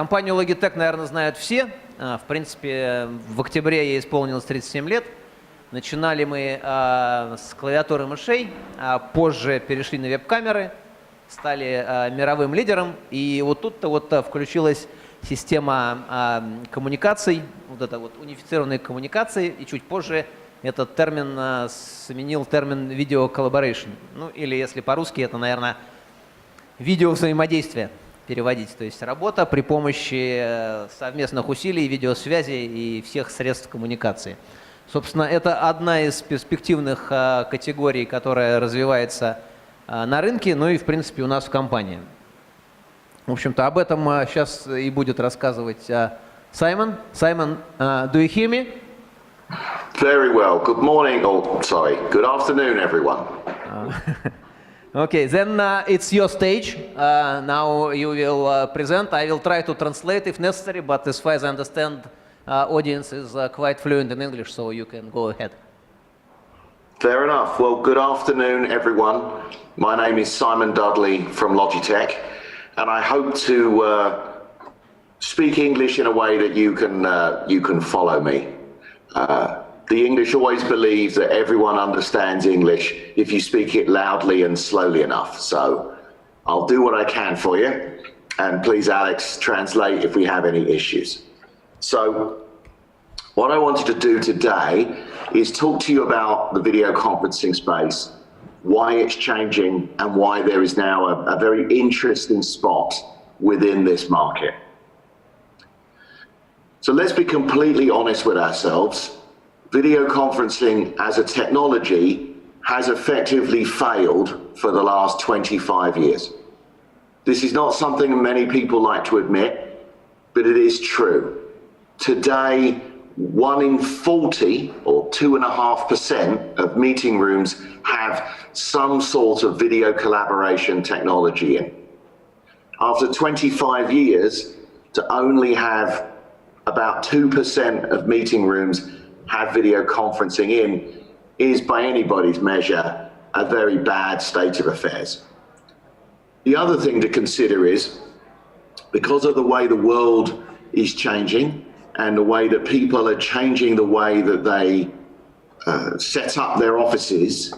Компанию Logitech, наверное, знают все. В принципе, в октябре ей исполнилось 37 лет. Начинали мы с клавиатуры мышей, а позже перешли на веб-камеры, стали мировым лидером. И вот тут-то вот включилась система коммуникаций, вот это вот унифицированные коммуникации, и чуть позже этот термин сменил термин видео collaboration. Ну или если по-русски, это, наверное, видео взаимодействия переводить. То есть работа при помощи совместных усилий, видеосвязи и всех средств коммуникации. Собственно, это одна из перспективных категорий, которая развивается на рынке, ну и, в принципе, у нас в компании. В общем-то, об этом сейчас и будет рассказывать Simon. Simon, do you hear me? Very well. Good morning, or sorry, good afternoon, everyone. Okay, then it's your stage. Now you will present. I will try to translate if necessary, but as far as I understand, audience is quite fluent in English, so you can go ahead. Fair enough. Well, good afternoon, everyone. My name is Simon Dudley from Logitech, and I hope to speak English in a way that you can follow me. The English always believe that everyone understands English if you speak it loudly and slowly enough. So I'll do what I can for you, and please, Alex, translate if we have any issues. So what I wanted to do today is talk to you about the video conferencing space, why it's changing, and why there is now a very interesting spot within this market. So let's be completely honest with ourselves. Video conferencing as a technology has effectively failed for the last 25 years. This is not something many people like to admit, but it is true. Today, 1 in 40 or 2.5% of meeting rooms have some sort of video collaboration technology in. After 25 years, to only have about 2% of meeting rooms have video conferencing in is, by anybody's measure, a very bad state of affairs. The other thing to consider is, because of the way the world is changing and the way that people are changing the way that they set up their offices,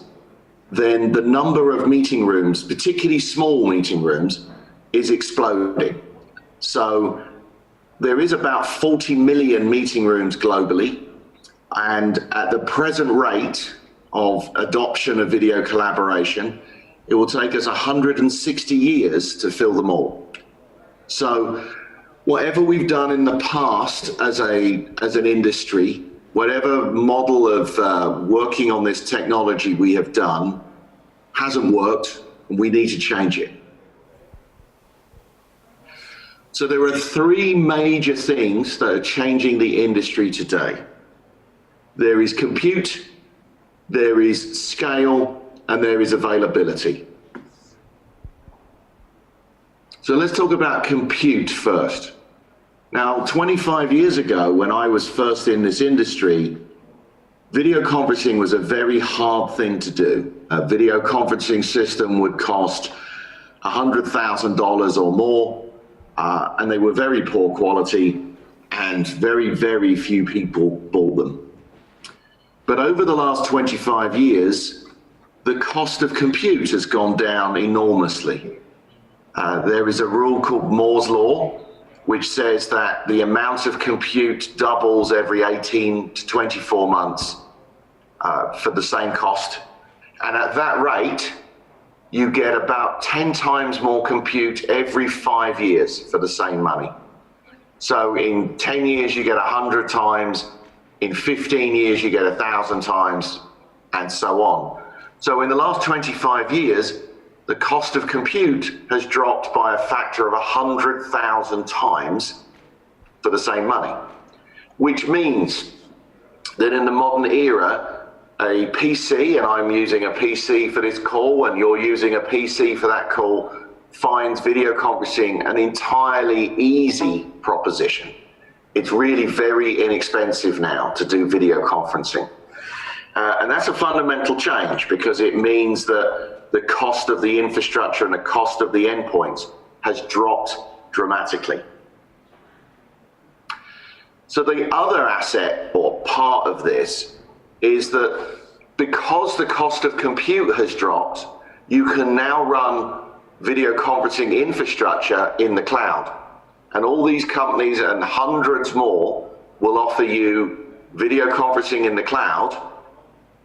then the number of meeting rooms, particularly small meeting rooms, is exploding. So there is about 40 million meeting rooms globally, and at the present rate of adoption of video collaboration, it will take us 160 years to fill them all. So whatever we've done in the past as an industry, whatever model of working on this technology we have done hasn't worked, and we need to change it. So there are 3 major things that are changing the industry today. There is compute, there is scale, and there is availability. So let's talk about compute first. Now, 25 years ago, when I was first in this industry, video conferencing was a very hard thing to do. A video conferencing system would cost $100,000 or more, and they were very poor quality, and very, very few people bought them. But over the last 25 years, the cost of compute has gone down enormously. There is a rule called Moore's Law, which says that the amount of compute doubles every 18 to 24 months for the same cost. And at that rate, you get about 10 times more compute every 5 years for the same money. So in 10 years, you get 100 times. In 15 years, you get 1,000 times, and so on. So in the last 25 years, the cost of compute has dropped by a factor of 100,000 times for the same money, which means that in the modern era, a PC, and I'm using a PC for this call, and you're using a PC for that call, finds video conferencing an entirely easy proposition. It's really very inexpensive now to do video conferencing. And that's a fundamental change, because it means that the cost of the infrastructure and the cost of the endpoints has dropped dramatically. So the other asset or part of this is that because the cost of compute has dropped, you can now run video conferencing infrastructure in the cloud. And all these companies and hundreds more will offer you video conferencing in the cloud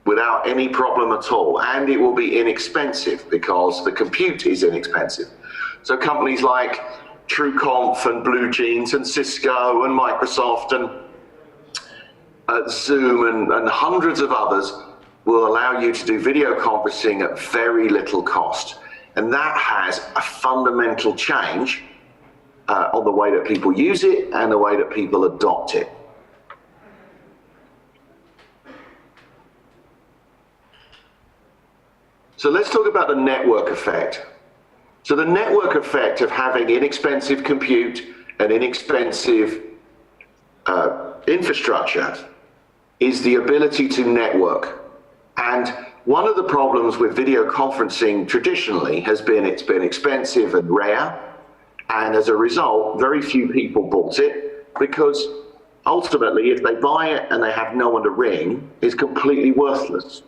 without any problem at all. And it will be inexpensive because the compute is inexpensive. So companies like TrueConf and BlueJeans and Cisco and Microsoft and Zoom and hundreds of others will allow you to do video conferencing at very little cost. And that has a fundamental change on the way that people use it and the way that people adopt it. So let's talk about the network effect. So the network effect of having inexpensive compute and inexpensive infrastructure is the ability to network. And one of the problems with video conferencing traditionally has been it's been expensive and rare. And as a result, very few people bought it because ultimately, if they buy it and they have no one to ring, it's completely worthless.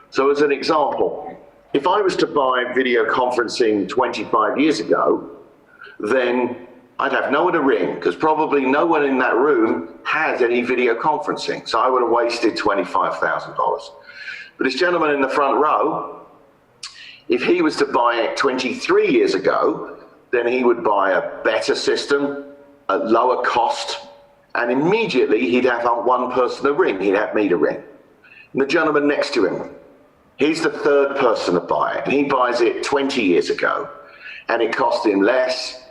So as an example, if I was to buy video conferencing 25 years ago, then I'd have no one to ring because probably no one in that room has any video conferencing. So I would have wasted $25,000. But this gentleman in the front row, if he was to buy it 23 years ago, then he would buy a better system at lower cost, and immediately he'd have one person to ring. He'd have me to ring. And the gentleman next to him, he's the third person to buy it, and he buys it 20 years ago, and it cost him less,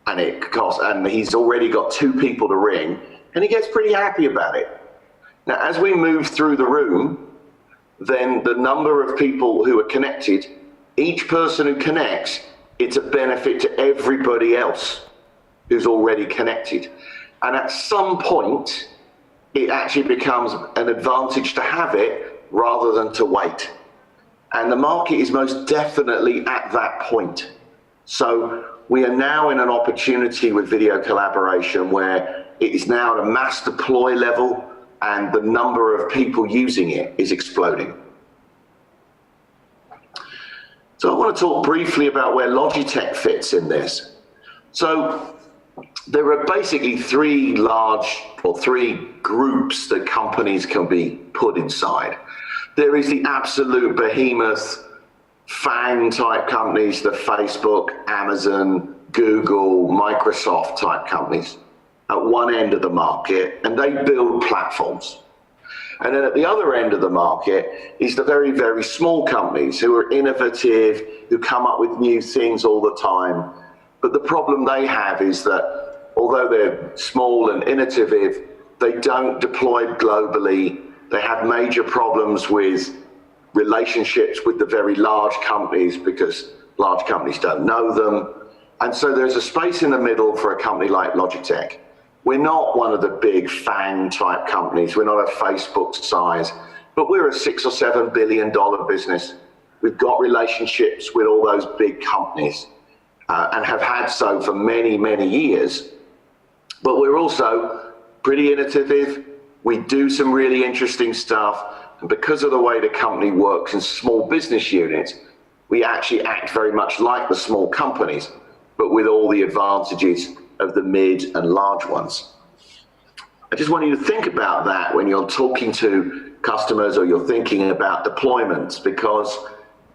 and he's already got two people to ring, and he gets pretty happy about it. Now, as we move through the room, then the number of people who are connected, each person who connects, it's a benefit to everybody else who's already connected. And at some point, it actually becomes an advantage to have it rather than to wait. And the market is most definitely at that point. So we are now in an opportunity with video collaboration where it is now at a mass deploy level and the number of people using it is exploding. So I want to talk briefly about where Logitech fits in this. So there are basically three groups that companies can be put inside. There is the absolute behemoth FANG type companies, the Facebook, Amazon, Google, Microsoft type companies at one end of the market, and they build platforms. And then at the other end of the market is the very, very small companies who are innovative, who come up with new things all the time. But the problem they have is that although they're small and innovative, they don't deploy globally. They have major problems with relationships with the very large companies because large companies don't know them. And so there's a space in the middle for a company like Logitech. We're not one of the big FANG type companies. We're not a Facebook size, but we're a $6 or $7 billion business. We've got relationships with all those big companies and have had so for many, many years. But we're also pretty innovative. We do some really interesting stuff. And because of the way the company works in small business units, we actually act very much like the small companies, but with all the advantages of the mid and large ones. I just want you to think about that when you're talking to customers or you're thinking about deployments, because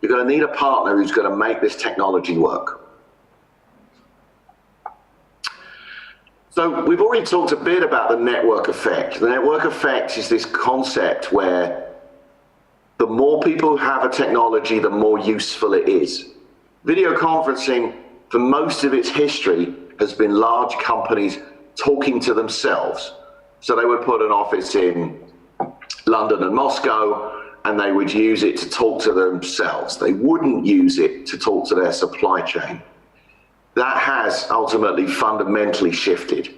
you're going to need a partner who's going to make this technology work. So we've already talked a bit about the network effect. The network effect is this concept where the more people have a technology, the more useful it is. Video conferencing, for most of its history, has been large companies talking to themselves. So they would put an office in London and Moscow, and they would use it to talk to themselves. They wouldn't use it to talk to their supply chain. That has ultimately fundamentally shifted.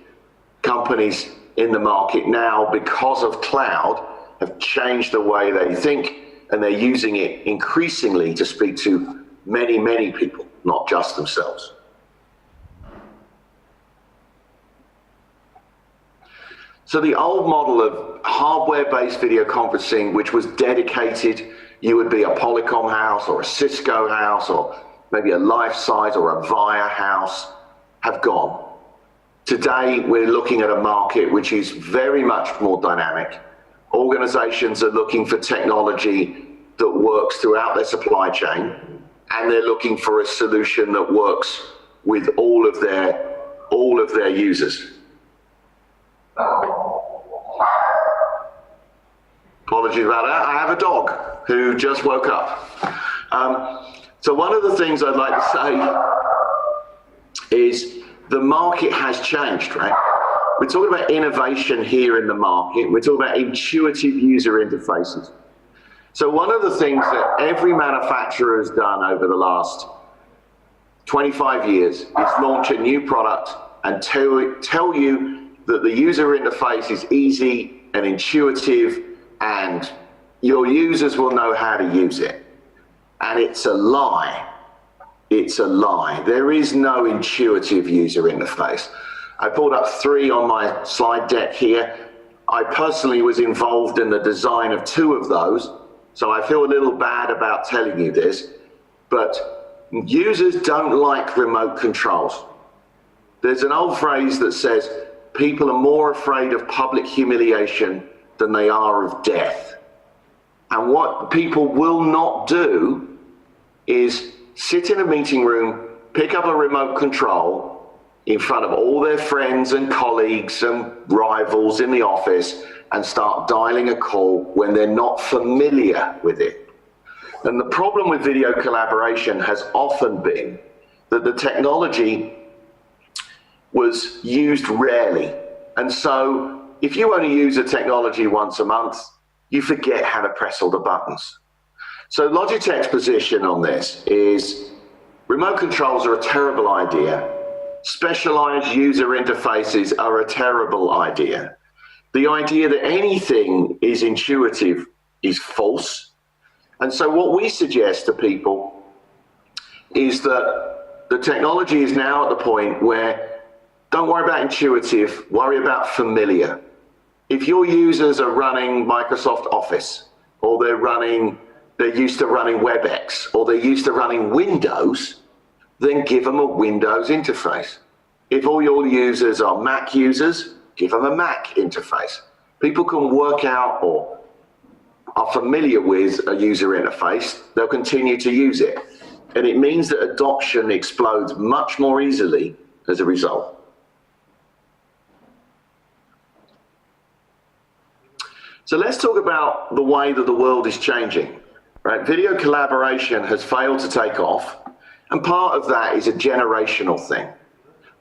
Companies in the market now, because of cloud, have changed the way they think, and they're using it increasingly to speak to many, many people, not just themselves. So the old model of hardware-based video conferencing, which was dedicated, you would be a Polycom house or a Cisco house or maybe a Life-Size or a Via house, have gone. Today, we're looking at a market which is very much more dynamic. Organizations are looking for technology that works throughout their supply chain, and they're looking for a solution that works with all of their users. Apologies about that. I have a dog who just woke up. So one of the things I'd like to say is the market has changed, right? We're talking about innovation here in the market. We're talking about intuitive user interfaces. So one of the things that every manufacturer has done over the last 25 years is launch a new product and tell you that the user interface is easy and intuitive and your users will know how to use it. And it's a lie. It's a lie. There is no intuitive user interface. I pulled up 3 on my slide deck here. I personally was involved in the design of 2 of those, so I feel a little bad about telling you this, but users don't like remote controls. There's an old phrase that says, people are more afraid of public humiliation than they are of death. And what people will not do is sit in a meeting room, pick up a remote control in front of all their friends and colleagues and rivals in the office and start dialing a call when they're not familiar with it. And the problem with video collaboration has often been that the technology was used rarely. And so if you only use a technology once a month, you forget how to press all the buttons. So Logitech's position on this is remote controls are a terrible idea. Specialized user interfaces are a terrible idea. The idea that anything is intuitive is false. And so what we suggest to people is that the technology is now at the point where don't worry about intuitive, worry about familiar. If your users are running Microsoft Office, or they're used to running WebEx, or they're used to running Windows, then give them a Windows interface. If all your users are Mac users, give them a Mac interface. People can work out or are familiar with a user interface, they'll continue to use it. And it means that adoption explodes much more easily as a result. So let's talk about the way that the world is changing, right? Video collaboration has failed to take off, and part of that is a generational thing.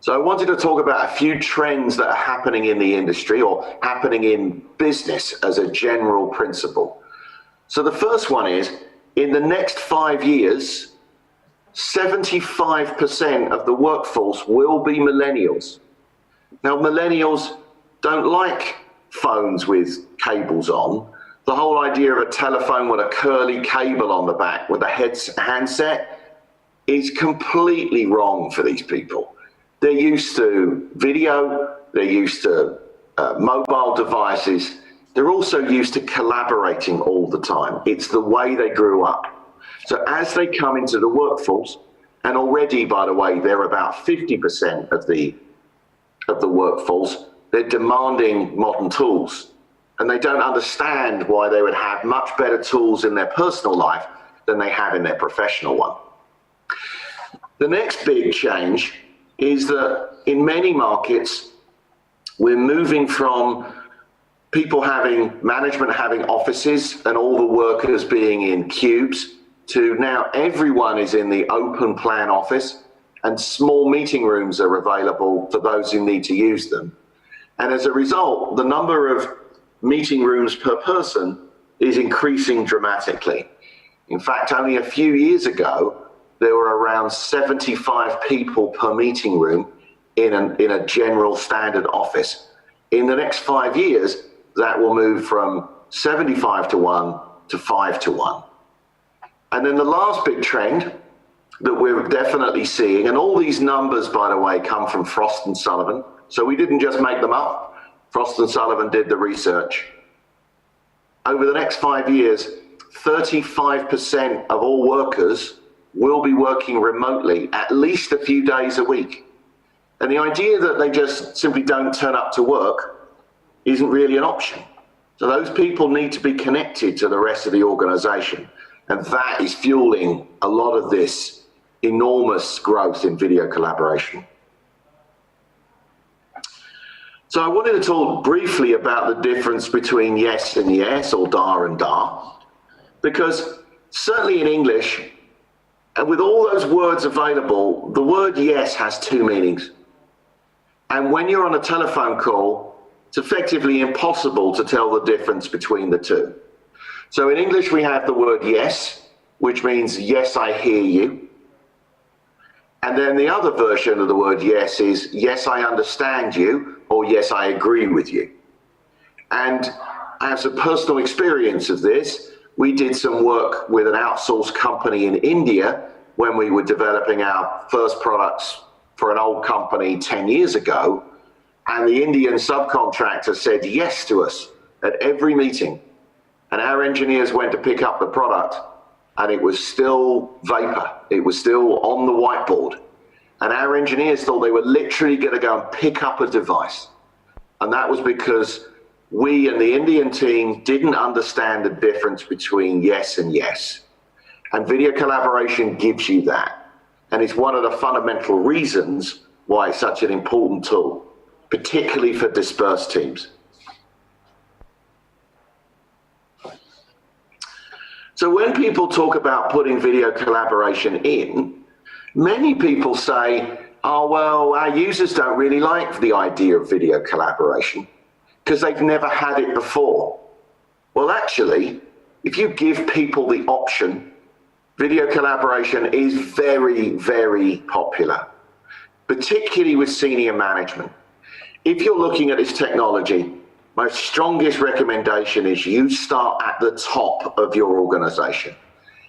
So I wanted to talk about a few trends that are happening in the industry or happening in business as a general principle. So the first one is, in the next 5 years, 75% of the workforce will be millennials. Now, millennials don't like phones with cables on. The whole idea of a telephone with a curly cable on the back with a handset is completely wrong for these people. They're used to video, they're used to mobile devices, they're also used to collaborating all the time. It's the way they grew up. So as they come into the workforce, and already, by the way, they're about 50% of the workforce, they're demanding modern tools. And they don't understand why they would have much better tools in their personal life than they have in their professional one. The next big change is that in many markets, we're moving from management having offices and all the workers being in cubes to now everyone is in the open plan office and small meeting rooms are available for those who need to use them. And as a result, the number of meeting rooms per person is increasing dramatically. In fact, only a few years ago, there were around 75 people per meeting room in a general standard office. In the next 5 years, that will move from 75 to 1 to 5 to 1. And then the last big trend that we're definitely seeing, and all these numbers, by the way, come from Frost & Sullivan, so we didn't just make them up. Frost & Sullivan did the research. Over the next 5 years, 35% of all workers will be working remotely at least a few days a week. And the idea that they just simply don't turn up to work isn't really an option. So those people need to be connected to the rest of the organization. And that is fueling a lot of this enormous growth in video collaboration. So I wanted to talk briefly about the difference between yes and yes, or da and da, because certainly in English, and with all those words available, the word yes has two meanings. And when you're on a telephone call, it's effectively impossible to tell the difference between the two. So in English, we have the word yes, which means yes, I hear you. And then the other version of the word yes is yes, I understand you, or yes, I agree with you. And I have some personal experience of this. We did some work with an outsourced company in India when we were developing our first products for an old company 10 years ago. And the Indian subcontractor said yes to us at every meeting. And our engineers went to pick up the product and it was still vapor. It was still on the whiteboard. And our engineers thought they were literally going to go and pick up a device. And that was because we and the Indian team didn't understand the difference between yes and yes. And video collaboration gives you that. And it's one of the fundamental reasons why it's such an important tool, particularly for dispersed teams. So when people talk about putting video collaboration in, many people say, oh, well, our users don't really like the idea of video collaboration because they've never had it before. Well, actually, if you give people the option, video collaboration is very, very popular, particularly with senior management. If you're looking at this technology, my strongest recommendation is you start at the top of your organization.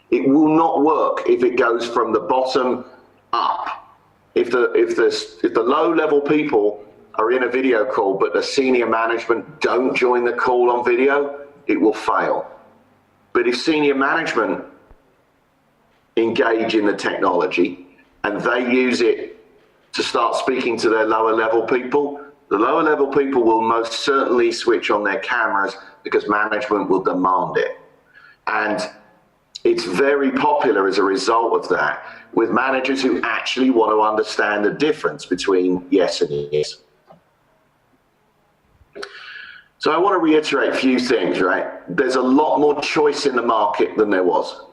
It will not work if it goes from the bottom up. If the low-level people are in a video call, but the senior management don't join the call on video, it will fail. But if senior management engage in the technology and they use it to start speaking to their lower-level people, the lower-level people will most certainly switch on their cameras because management will demand it. And it's very popular as a result of that with managers who actually want to understand the difference between yes and yes. So I want to reiterate a few things, right? There's a lot more choice in the market than there was.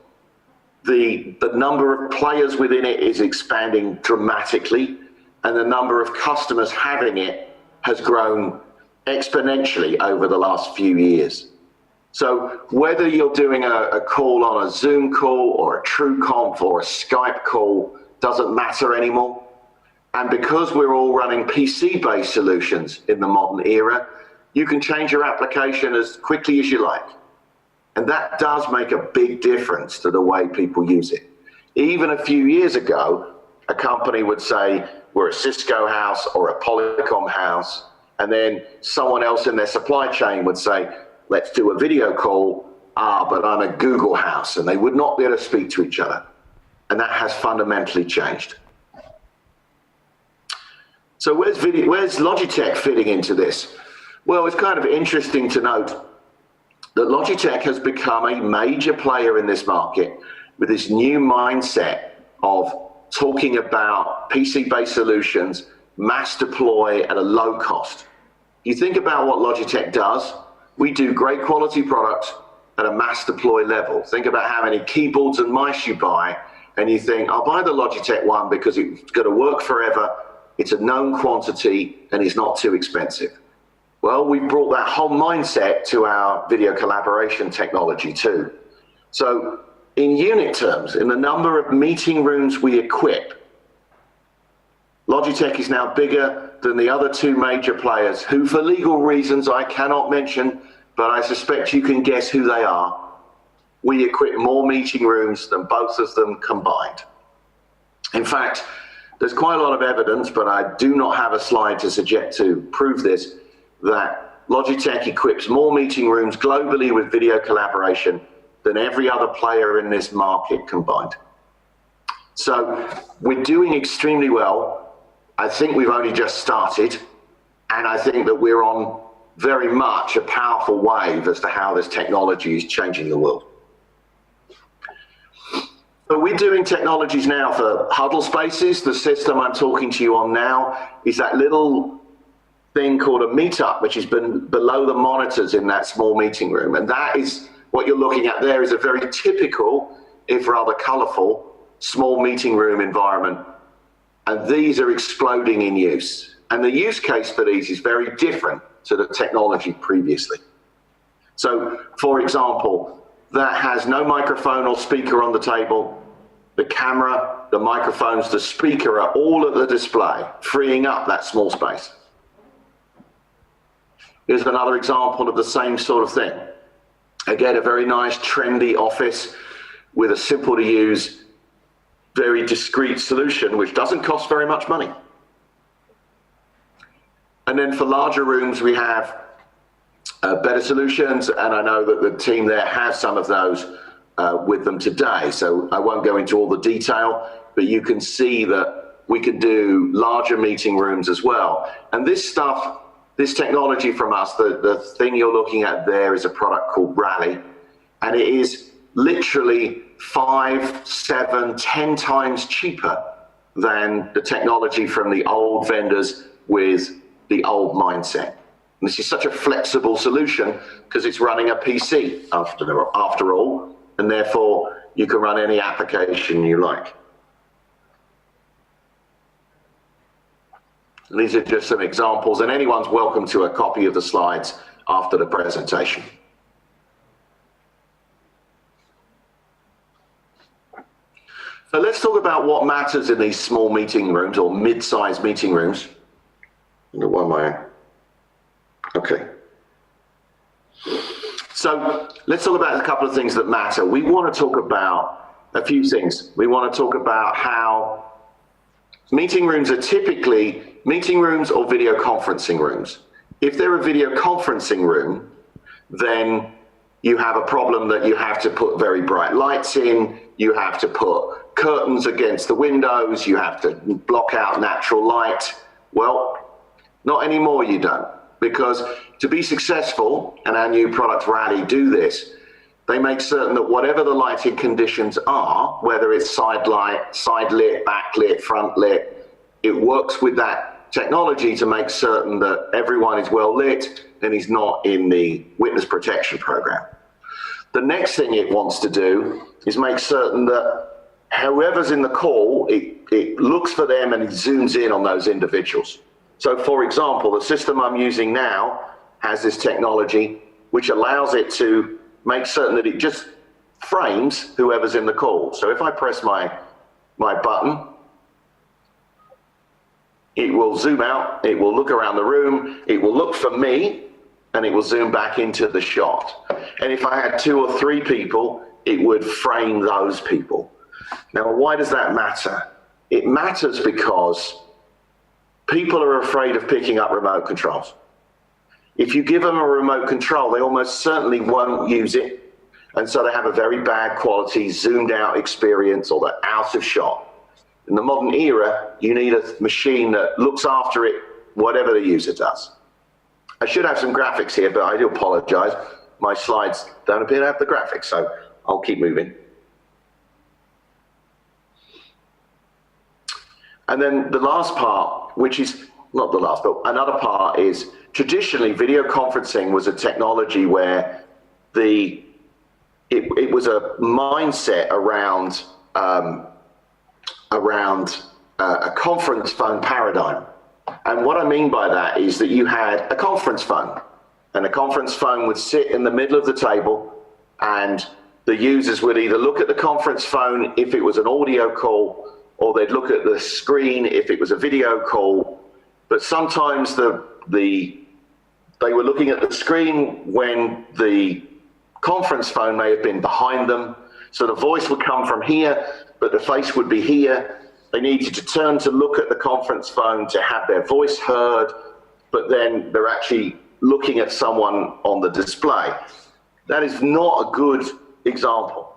The number of players within it is expanding dramatically, and the number of customers having it has grown exponentially over the last few years. So whether you're doing a call on a Zoom call or a TrueConf or a Skype call doesn't matter anymore. And because we're all running PC-based solutions in the modern era, you can change your application as quickly as you like. And that does make a big difference to the way people use it. Even a few years ago, a company would say, we're a Cisco house or a Polycom house, and then someone else in their supply chain would say, let's do a video call, but I'm a Google house, and they would not be able to speak to each other. And that has fundamentally changed. So where's Logitech fitting into this? Well, it's kind of interesting to note that Logitech has become a major player in this market with this new mindset of talking about PC-based solutions, mass deploy at a low cost. You think about what Logitech does. We do great quality products at a mass deploy level. Think about how many keyboards and mice you buy, and you think, I'll buy the Logitech one because it's going to work forever, it's a known quantity, and it's not too expensive. Well, we brought that whole mindset to our video collaboration technology too. So in unit terms, in the number of meeting rooms we equip, Logitech is now bigger than the other two major players who, for legal reasons I cannot mention, but I suspect you can guess who they are. We equip more meeting rooms than both of them combined. In fact, there's quite a lot of evidence, but I do not have a slide to prove this. that Logitech equips more meeting rooms globally with video collaboration than every other player in this market combined. So we're doing extremely well. I think we've only just started, and I think that we're on very much a powerful wave as to how this technology is changing the world. But we're doing technologies now for huddle spaces. The system I'm talking to you on now is that little thing called a meetup, which has been below the monitors in that small meeting room. And that is what you're looking at there, is a very typical, if rather colorful, small meeting room environment. And these are exploding in use. And the use case for these is very different to the technology previously. So, for example, that has no microphone or speaker on the table. The camera, the microphones, the speaker are all at the display, freeing up that small space. Here's another example of the same sort of thing. Again, a very nice, trendy office with a simple to use, very discreet solution, which doesn't cost very much money. And then for larger rooms, we have better solutions, and I know that the team there has some of those with them today, so I won't go into all the detail, but you can see that we can do larger meeting rooms as well. And this stuff, this technology from us, the thing you're looking at there is a product called Rally, and it is literally 5, 7, 10 times cheaper than the technology from the old vendors with the old mindset. And this is such a flexible solution because it's running a PC after all, and therefore you can run any application you like. And these are just some examples, and anyone's welcome to a copy of the slides after the presentation. So let's talk about what matters in these small meeting rooms or mid-sized meeting rooms. What am I? Okay. So let's talk about a couple of things that matter. We want to talk about a few things. We want to talk about how meeting rooms are typically meeting rooms or video conferencing rooms. If they're a video conferencing room, then you have a problem that you have to put very bright lights in, you have to put curtains against the windows, you have to block out natural light. Well, not anymore, you don't. Because to be successful, and our new product Rally do this, they make certain that whatever the lighting conditions are, whether it's side light, side lit, back lit, front lit, it works with that technology to make certain that everyone is well lit and is not in the witness protection program. The next thing it wants to do is make certain that whoever's in the call, it looks for them and it zooms in on those individuals. So for example, the system I'm using now has this technology which allows it to make certain that it just frames whoever's in the call. So if I press my button, it will zoom out, it will look around the room, it will look for me, and it will zoom back into the shot. And if I had 2 or 3 people, it would frame those people. Now, why does that matter? It matters because people are afraid of picking up remote controls. If you give them a remote control, they almost certainly won't use it. And so they have a very bad quality, zoomed out experience, or they're out of shot. In the modern era, you need a machine that looks after it, whatever the user does. I should have some graphics here, but I do apologize. My slides don't appear to have the graphics, so I'll keep moving. And then the last part, which is not the last, but another part is traditionally video conferencing was a technology where it was a mindset around a conference phone paradigm. And what I mean by that is that you had a conference phone, and a conference phone would sit in the middle of the table, and the users would either look at the conference phone if it was an audio call, or they'd look at the screen if it was a video call. But sometimes they were looking at the screen when the conference phone may have been behind them. So the voice would come from here, but the face would be here. They needed to turn to look at the conference phone to have their voice heard, but then they're actually looking at someone on the display. That is not a good example.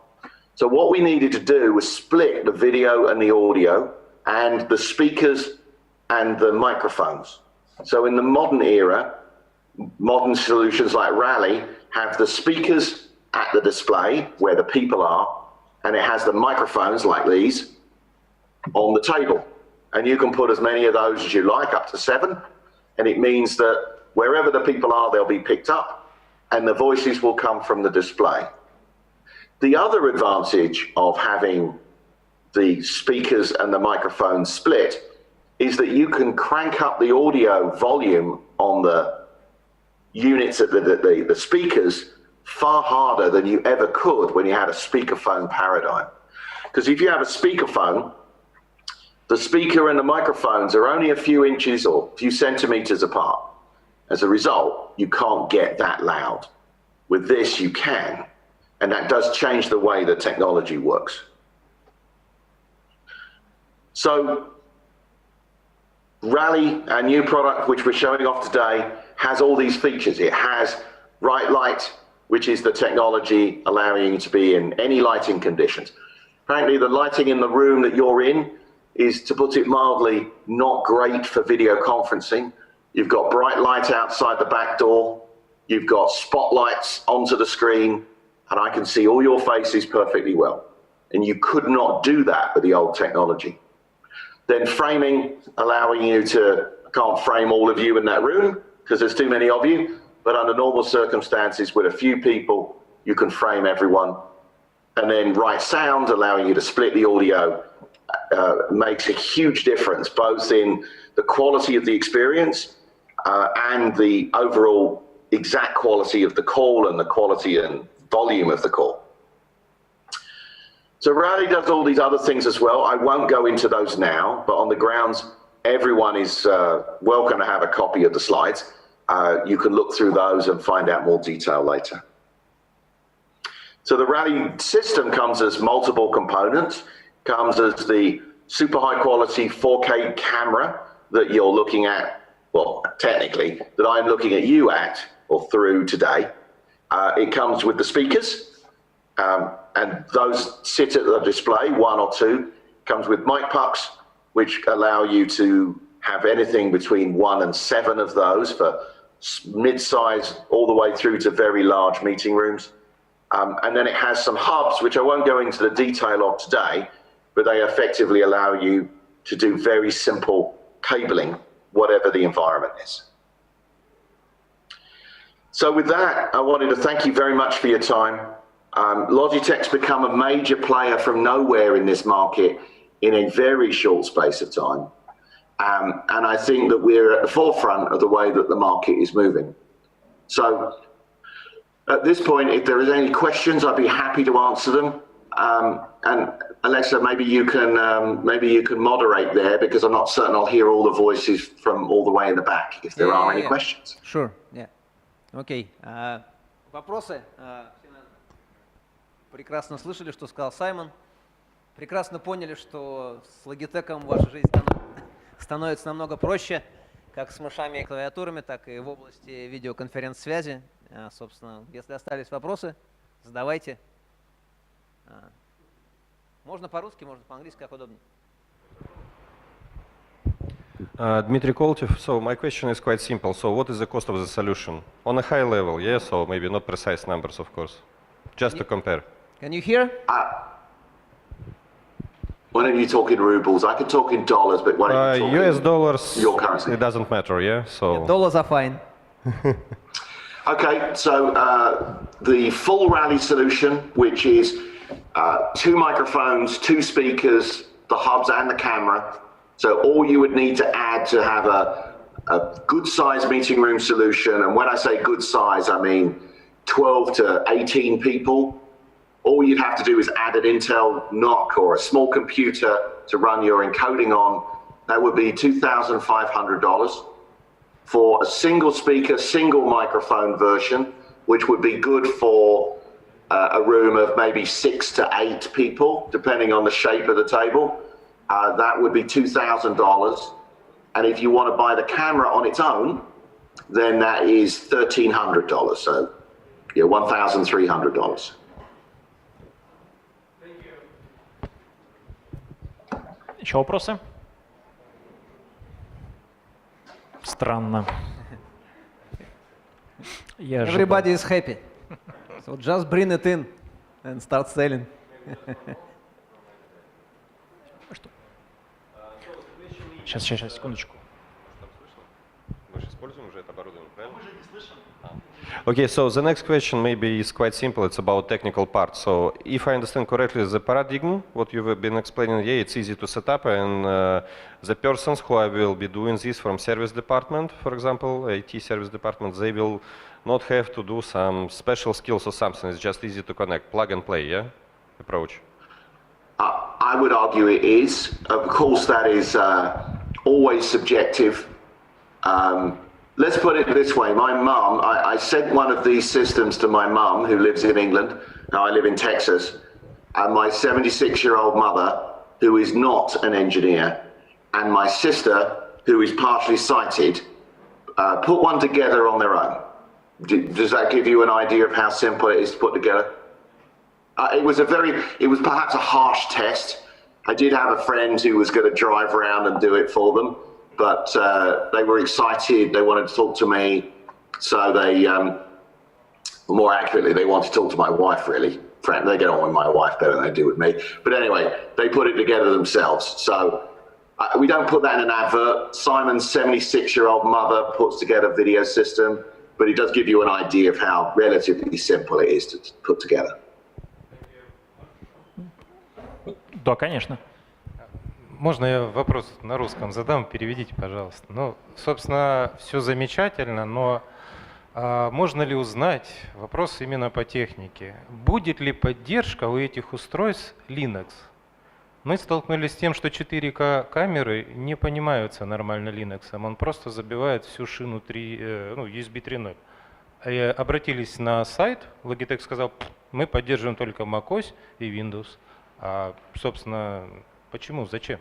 So what we needed to do was split the video and the audio and the speakers and the microphones. So in the modern era, modern solutions like Rally have the speakers at the display where the people are, and it has the microphones like these on the table. And you can put as many of those as you like, up to 7, and it means that wherever the people are, they'll be picked up, and the voices will come from the display. The other advantage of having the speakers and the microphones split is that you can crank up the audio volume on the units of the speakers far harder than you ever could when you had a speakerphone paradigm. Because if you have a speakerphone, the speaker and the microphones are only a few inches or a few centimeters apart. As a result, you can't get that loud. With this, you can. And that does change the way the technology works. So Rally, our new product, which we're showing off today, has all these features. It has bright light, which is the technology allowing you to be in any lighting conditions. Apparently, the lighting in the room that you're in is, to put it mildly, not great for video conferencing. You've got bright light outside the back door. You've got spotlights onto the screen, and I can see all your faces perfectly well. And you could not do that with the old technology. Then framing, allowing you to, I can't frame all of you in that room because there's too many of you, but under normal circumstances with a few people, you can frame everyone. And then right sound, allowing you to split the audio, makes a huge difference, both in the quality of the experience and the overall exact quality of the call and the quality and volume of the call. So Rally does all these other things as well. I won't go into those now, but on the grounds, everyone is welcome to have a copy of the slides. You can look through those and find out more detail later. So the Rally system comes as multiple components, comes as the super high quality 4K camera that you're looking at, well, technically, that I'm looking at you at or through today. It comes with the speakers, and those sit at the display, 1 or 2. Comes with mic pucks, which allow you to have anything between 1 and 7 of those for mid-size all the way through to very large meeting rooms. And then it has some hubs, which I won't go into the detail of today, but they effectively allow you to do very simple cabling, whatever the environment is. So with that, I wanted to thank you very much for your time. Logitech's become a major player from nowhere in this market in a very short space of time. And I think that we're at the forefront of the way that the market is moving. So at this point, if there is any questions, I'd be happy to answer them. And Alexa, maybe you can moderate there, because I'm not certain I'll hear all the voices from all the way in the back, if there are any questions. Sure, yeah. Окей. Вопросы? Прекрасно слышали, что сказал Саймон. Прекрасно поняли, что с Logitech ваша жизнь становится намного проще, как с мышами и клавиатурами, так и в области видеоконференц-связи. Собственно, если остались вопросы, задавайте. Можно по-русски, можно по-английски, как удобнее. Dmitry Koltev. So my question is quite simple. So what is the cost of the solution? On a high level, yeah, so maybe not precise numbers, of course. Just to compare. Can you hear? Why don't you talk in rubles? I can talk in dollars, but why don't you talk US dollars, your currency? it doesn't matter, yeah? So Yeah, dollars are fine. Okay, so the full Rally solution, which is 2 microphones, 2 speakers, the hubs and the camera. So all you would need to add to have a good size meeting room solution, and when I say good size, I mean 12 to 18 people. All you'd have to do is add an Intel NOC or a small computer to run your encoding on. That would be $2,500 for a single speaker, single microphone version, which would be good for a room of maybe 6 to 8 people, depending on the shape of the table. That would be $2,000. And if you want to buy the camera on its own, then that is $1,300. So, yeah, $1,300. Еще вопросы? Странно. Everybody is happy. So just bring it in and start selling. Сейчас, секундочку. Okay, so the next question maybe is quite simple. It's about technical part. So if I understand correctly, the paradigm, what you've been explaining, yeah, it's easy to set up, and the persons who will be doing this from service department, for example, IT service department, they will not have to do some special skills or something. It's just easy to connect, plug and play, yeah, approach. I would argue it is. Of course, that is always subjective. Let's put it this way. My mum, I sent one of these systems to my mum, who lives in England. Now I live in Texas. And my 76-year-old mother, who is not an engineer, and my sister, who is partially sighted, put one together on their own. Does that give you an idea of how simple it is to put together? It was perhaps a harsh test. I did have a friend who was going to drive around and do it for them, but they were excited. They wanted to talk to me, so they, more accurately, they wanted to talk to my wife, really. They get on with my wife better than they do with me. But anyway, they put it together themselves. So we don't put that in an advert. Simon's 76-year-old mother puts together a video system, but it does give you an idea of how relatively simple it is to put together. Да, конечно. Можно я вопрос на русском задам? Переведите, пожалуйста. Ну, собственно, все замечательно, но можно ли узнать, вопрос именно по технике, будет ли поддержка у этих устройств Linux? Мы столкнулись с тем, что 4К камеры не понимаются нормально Linux, он просто забивает всю шину USB 3.0. Обратились на сайт, Logitech сказал, мы поддерживаем только macOS и Windows. Собственно, почему, зачем?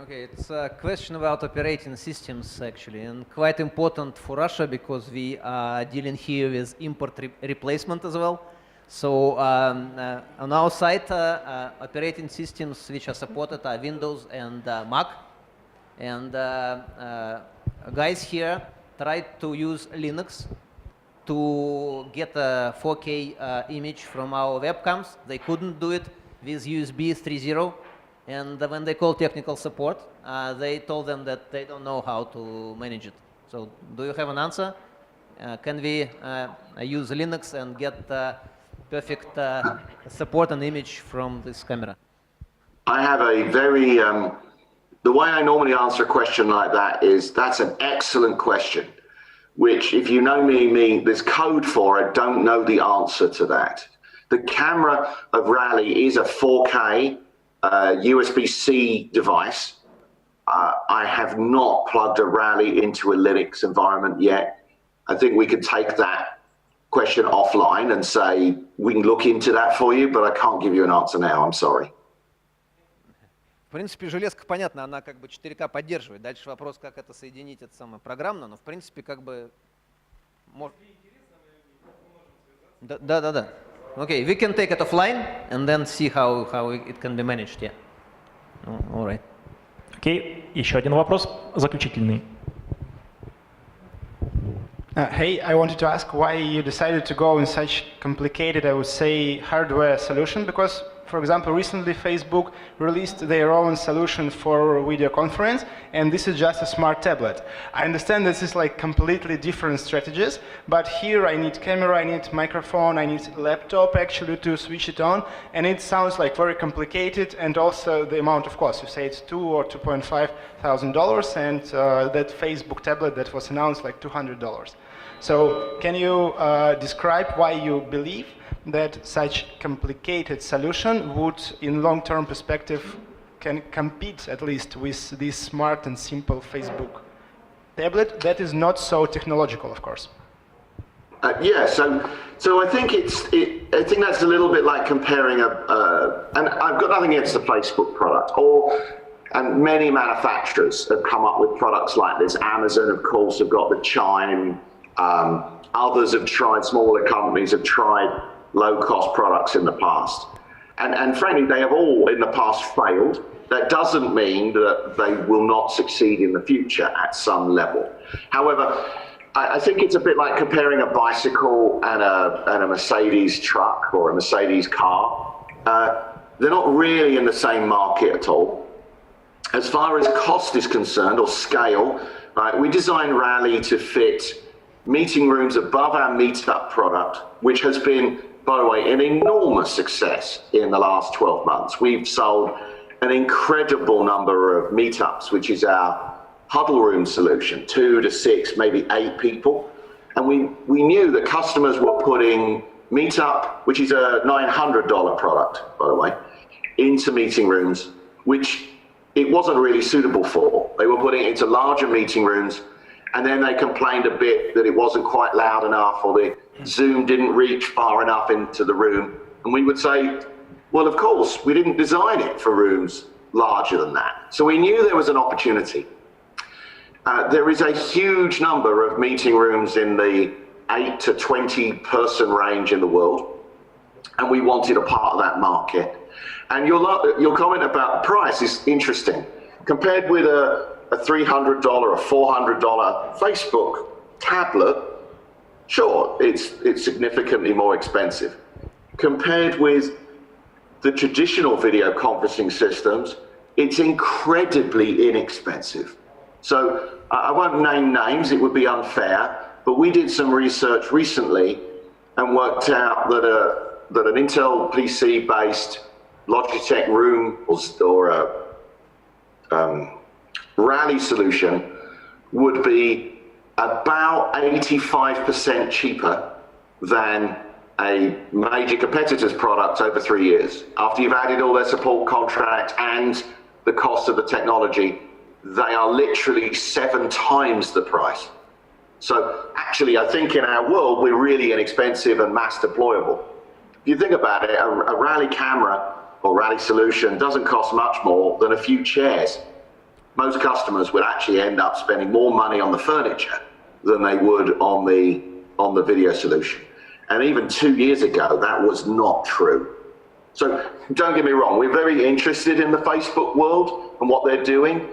Okay, it's a question about operating systems actually, and quite important for Russia because we are dealing here with import replacement as well. So on our site, operating systems which are supported are Windows and Mac, and guys here tried to use Linux to get a 4K image from our webcams. They couldn't do it with USB 3.0, and when they called technical support, they told them that they don't know how to manage it. So do you have an answer? Can we use Linux and get perfect support and image from this camera? I have a very, the way I normally answer a question like that is, that's an excellent question, which if you know me, there's code for, I don't know the answer to that. The camera of Rally is a 4K USB-C device. I have not plugged a Rally into a Linux environment yet. I think we could take that question offline and say, we can look into that for you, but I can't give you an answer now, I'm sorry. В принципе, железка, понятно, она как бы 4К поддерживает. Дальше вопрос, как это соединить, это самое программно, но в принципе как бы... Да. Okay, we can take it offline and then see how it can be managed, yeah. All right. Окей, еще один вопрос, заключительный. Hey, I wanted to ask why you decided to go in such complicated, I would say, hardware solution, because, for example, recently Facebook released their own solution for Videoconferenz, and this is just a smart tablet. I understand this is like completely different strategies, but here I need camera, I need microphone, I need laptop actually to switch it on, and it sounds like very complicated, and also the amount of cost. You say it's $2,000 or $2,500, and that Facebook tablet that was announced like $200. So can you describe why you believe that such complicated solution would, in long-term perspective, can compete at least with this smart and simple Facebook tablet that is not so technological, of course? Yeah, so I think I think that's a little bit like comparing and I've got nothing against the Facebook product, or And many manufacturers have come up with products like this. Amazon, of course, have got the Chime. Others have tried, smaller companies have tried low-cost products in the past. And frankly, they have all in the past failed. That doesn't mean that they will not succeed in the future at some level. However, I think it's a bit like comparing a bicycle and a Mercedes truck or a Mercedes car. They're not really in the same market at all. As far as cost is concerned, or scale, right, we designed Rally to fit meeting rooms above our Meetup product, which has been, by the way, an enormous success in the last 12 months. We've sold an incredible number of Meetups, which is our huddle room solution, 2 to 6, maybe 8 people. And we knew that customers were putting Meetup, which is a $900 product, by the way, into meeting rooms, which it wasn't really suitable for. They were putting it into larger meeting rooms, and then they complained a bit that it wasn't quite loud enough, or the Zoom didn't reach far enough into the room. And we would say, well, of course, we didn't design it for rooms larger than that. So we knew there was an opportunity. There is a huge number of meeting rooms in the 8 to 20 person range in the world, and we wanted a part of that market. And your comment about price is interesting. Compared with a $300 or $400 Facebook tablet, sure, it's significantly more expensive. Compared with the traditional video conferencing systems, it's incredibly inexpensive. So I won't name names, it would be unfair, but we did some research recently and worked out that an Intel PC-based Logitech room or a Rally solution would be about 85% cheaper than a major competitor's product over 3 years. After you've added all their support contract and the cost of the technology, they are literally 7 times the price. So actually, I think in our world, we're really inexpensive and mass deployable. If you think about it, a Rally camera or Rally solution doesn't cost much more than a few chairs. Most customers would actually end up spending more money on the furniture than they would on the video solution. And even 2 years ago, that was not true. So don't get me wrong, we're very interested in the Facebook world and what they're doing,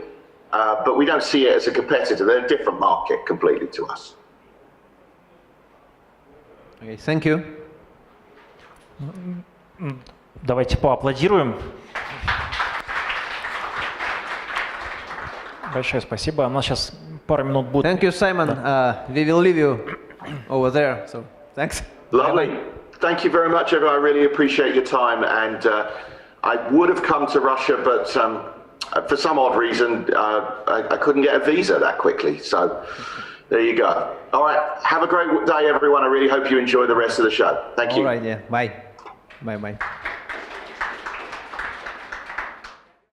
but we don't see it as a competitor. They're a different market completely to us. Okay, thank you. Давайте поаплодируем. Большое спасибо. У нас сейчас пару минут будет. Thank you, Simon. We will leave you over there. So thanks. Lovely. Thank you very much, everyone. I really appreciate your time. And I would have come to Russia, but for some odd reason, I couldn't get a visa that quickly. So there you go. All right. Have a great day, everyone. I really hope you enjoy the rest of the show. Thank you. All right. Yeah. Bye. Bye. Bye.